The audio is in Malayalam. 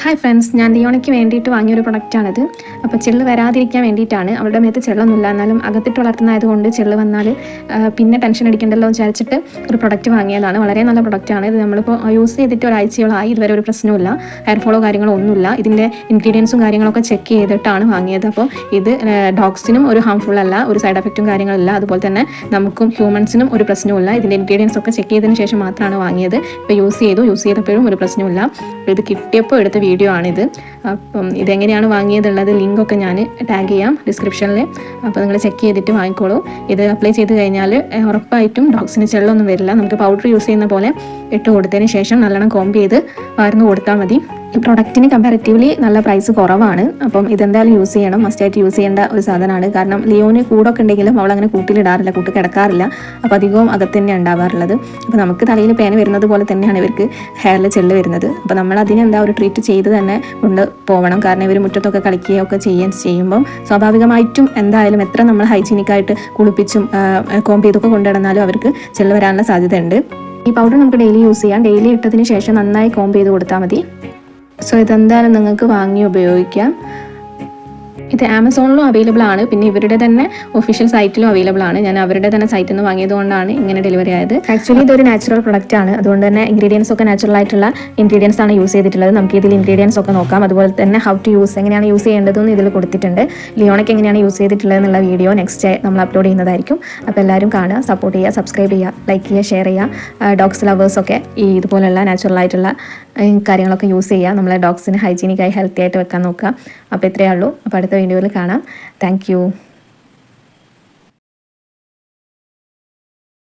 ഹായ് ഫ്രണ്ട്സ്, ഞാൻ ലിയോണയ്ക്ക് വേണ്ടിയിട്ട് വാങ്ങിയൊരു പ്രൊഡക്റ്റാണിത്. അപ്പോൾ ചെള്ള് വരാതിരിക്കാൻ വേണ്ടിയിട്ടാണ്. അവളുടെ മേത്ത് ചെള്ളൊന്നുമില്ല, എന്നാലും അകത്തിട്ട് വളർത്തുന്നതായതുകൊണ്ട് ചെള്ള് വന്നാൽ പിന്നെ ടെൻഷൻ അടിക്കണ്ടല്ലോ എന്ന് വിചാരിച്ചിട്ട് ഒരു പ്രൊഡക്റ്റ് വാങ്ങിയതാണ്. വളരെ നല്ല പ്രൊഡക്റ്റാണ് ഇത്. നമ്മളിപ്പോൾ യൂസ് ചെയ്തിട്ട് ഒരാഴ്ചയോളമായി, ഇതുവരെ ഒരു പ്രശ്നമില്ല, ഹെയർ ഫോളോ കാര്യങ്ങളോ ഒന്നുമില്ല. ഇതിൻ്റെ ഇൻഗ്രീഡിയൻസും കാര്യങ്ങളൊക്കെ ചെക്ക് ചെയ്തിട്ടാണ് വാങ്ങിയത്. അപ്പോൾ ഇത് ഡോഗ്സിനും ഒരു ഹാംഫുൾ അല്ല, ഒരു സൈഡ് എഫക്റ്റും കാര്യങ്ങളില്ല. അതുപോലെ തന്നെ നമുക്കും ഹ്യൂമൻസിനും ഒരു പ്രശ്നമില്ല. ഇതിൻ്റെ ഇൻഗ്രീഡിയൻസ് ഒക്കെ ചെക്ക് ചെയ്തതിന് ശേഷം മാത്രമാണ് വാങ്ങിയത്. ഇപ്പോൾ യൂസ് ചെയ്തപ്പോഴും ഒരു പ്രശ്നമില്ല. ഇത് കിട്ടിയപ്പോൾ എടുത്ത വീഡിയോ ആണിത്. അപ്പം ഇതെങ്ങനെയാണ് വാങ്ങിയതുള്ളത് ലിങ്കൊക്കെ ഞാൻ ടാഗ് ചെയ്യാം ഡിസ്ക്രിപ്ഷനിൽ. അപ്പോൾ നിങ്ങൾ ചെക്ക് ചെയ്തിട്ട് വാങ്ങിക്കോളൂ. ഇത് അപ്ലൈ ചെയ്ത് കഴിഞ്ഞാൽ ഉറപ്പായിട്ടും ഡോഗ്സിന് ചെള്ളൊന്നും വരില്ല. നമുക്ക് പൗഡർ യൂസ് ചെയ്യുന്ന പോലെ ഇട്ട് കൊടുത്തതിന് ശേഷം നല്ലോണം കോംബ് ചെയ്ത് വാർന്ന് കൊടുത്താൽ മതി. ഈ പ്രൊഡക്റ്റിന് കമ്പാരിറ്റീവ്ലി നല്ല പ്രൈസ് കുറവാണ്. അപ്പം ഇതെന്തായാലും യൂസ് ചെയ്യണം, മസ്റ്റായിട്ട് യൂസ് ചെയ്യേണ്ട ഒരു സാധനമാണ്. കാരണം ലിയോന് കൂടൊക്കെ ഉണ്ടെങ്കിലും അവൾ അങ്ങനെ കൂട്ടിലിടാറില്ല, കൂട്ട് കിടക്കാറില്ല. അപ്പോൾ അധികവും അകത്ത് തന്നെ ഉണ്ടാവാറുള്ളത്. അപ്പോൾ നമുക്ക് തലയിൽ പേന വരുന്നത് പോലെ തന്നെയാണ് ഇവർക്ക് ഹെയറിൽ ചെള്ള് വരുന്നത്. അപ്പോൾ നമ്മൾ അതിനെന്താ ഒരു ട്രീറ്റ് ചെയ്ത് തന്നെ കൊണ്ട് പോകണം. കാരണം ഇവർ മുറ്റത്തൊക്കെ കളിക്കുകയൊക്കെ ചെയ്യുമ്പം സ്വാഭാവികമായിട്ടും എന്തായാലും എത്ര നമ്മൾ ഹൈജീനിക്കായിട്ട് കുളിപ്പിച്ചും കോംബ് ചെയ്തൊക്കെ കൊണ്ടുനടന്നാലും അവർക്ക് ചെള്ള് വരാനുള്ള സാധ്യതയുണ്ട്. ഈ പൗഡർ നമുക്ക് ഡെയിലി യൂസ് ചെയ്യാം. ഡെയിലി ഇട്ടതിന് ശേഷം നന്നായി കോംബ് ചെയ്ത് കൊടുത്താൽ മതി. സോ ഇതെന്തായാലും നിങ്ങൾക്ക് വാങ്ങി ഉപയോഗിക്കാം. ഇത് ആമസോണിലും അവൈലബിൾ ആണ്, പിന്നെ ഇവരുടെ തന്നെ ഒഫീഷ്യൽ സൈറ്റിലും അവൈലബിൾ ആണ്. ഞാൻ അവരുടെ തന്നെ സൈറ്റിൽ നിന്ന് വാങ്ങിയതുകൊണ്ടാണ് ഇങ്ങനെ ഡെലിവറി ആയത്. ആക്ച്വലി ഇതൊരു നാച്ചുറൽ പ്രൊഡക്റ്റ് ആണ്, അതുകൊണ്ട് തന്നെ ഇൻഗ്രീഡിയൻസ് ഒക്കെ നാച്ചുറൽ ആയിട്ടുള്ള ഇൻഗ്രീഡിയൻസ് ആണ് യൂസ് ചെയ്തിട്ടുള്ളത്. നമുക്ക് ഇതിൽ ഇൻഗ്രീഡിയൻസ് ഒക്കെ നോക്കാം. അതുപോലെ തന്നെ ഹൗ ടു യൂസ്, എങ്ങനെയാണ് യൂസ് ചെയ്യേണ്ടതെന്ന് ഇതിൽ കൊടുത്തിട്ടുണ്ട്. ലിയോണയ്ക്ക് എങ്ങനെയാണ് യൂസ് ചെയ്തിട്ടുള്ളത് എന്നുള്ള വീഡിയോ നെക്സ്റ്റ് നമ്മൾ അപ്ലോഡ് ചെയ്യുന്നതായിരിക്കും. അപ്പോൾ എല്ലാവരും കാണുക, സപ്പോർട്ട് ചെയ്യുക, സബ്സ്ക്രൈബ് ചെയ്യുക, ലൈക്ക് ചെയ്യുക, ഷെയർ ചെയ്യുക. ഡോഗ്സ് ലവേഴ്സൊക്കെ ഈ ഇതുപോലുള്ള നാച്ചുറൽ ആയിട്ടുള്ള കാര്യങ്ങളൊക്കെ യൂസ് ചെയ്യുക. നമ്മളെ ഡോഗ്സിന് ഹൈജീനിക്കായി ഹെൽത്തി ആയിട്ട് വെക്കാൻ നോക്കുക. അപ്പോൾ ഇത്രയേ ഉള്ളൂ. അപ്പോൾ അടുത്ത വീഡിയോയിൽ കാണാം. Thank you.